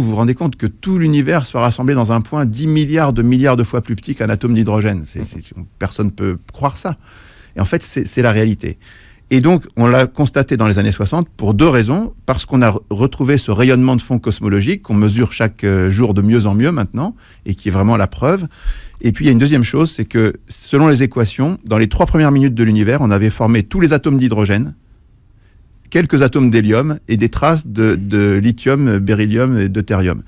Vous vous rendez compte que tout l'univers soit rassemblé dans un point 10 milliards de fois plus petit qu'un atome d'hydrogène. Personne ne peut croire ça. Et en fait, c'est la réalité. Et donc, on l'a constaté dans les années 60 pour deux raisons. Parce qu'on a retrouvé ce rayonnement de fond cosmologique qu'on mesure chaque jour de mieux en mieux maintenant, et qui est vraiment la preuve. Et puis, il y a une deuxième chose, c'est que selon les équations, dans les 3 premières minutes de l'univers, on avait formé tous les atomes d'hydrogène, quelques atomes d'hélium et des traces de lithium, beryllium et deutérium.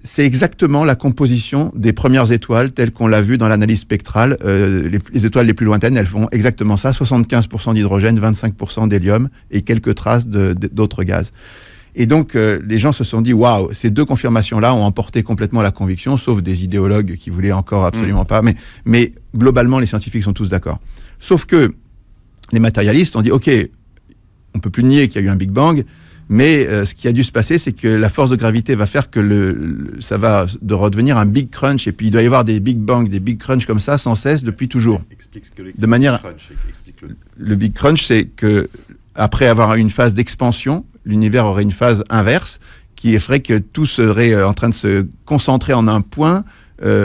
C'est exactement la composition des premières étoiles telles qu'on l'a vu dans l'analyse spectrale. Les étoiles les plus lointaines, elles font exactement ça, 75% d'hydrogène, 25% d'hélium et quelques traces d'autres gaz. Et donc, les gens se sont dit, waouh, ces deux confirmations-là ont emporté complètement la conviction, sauf des idéologues qui voulaient encore absolument pas. Mais globalement, les scientifiques sont tous d'accord. Sauf que les matérialistes ont dit, OK, on ne peut plus nier qu'il y a eu un Big Bang, mais ce qui a dû se passer, c'est que la force de gravité va faire que ça va redevenir un Big Crunch, et puis il doit y avoir des Big Bang, des Big Crunch comme ça, sans cesse, depuis toujours. Explique ce que le de manière, Big Crunch, explique-le. Le Big Crunch, c'est que après avoir eu une phase d'expansion, l'univers aurait une phase inverse, qui ferait que tout serait en train de se concentrer en un point,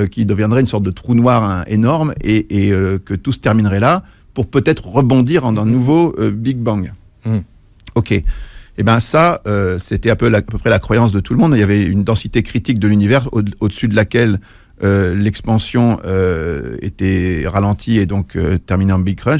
qui deviendrait une sorte de trou noir énorme, et que tout se terminerait là, pour peut-être rebondir en un nouveau Big Bang. Ok. Eh bien ça, c'était à peu près la croyance de tout le monde. Il y avait une densité critique de l'univers au-dessus de laquelle l'expansion était ralentie et donc terminée en Big Crunch.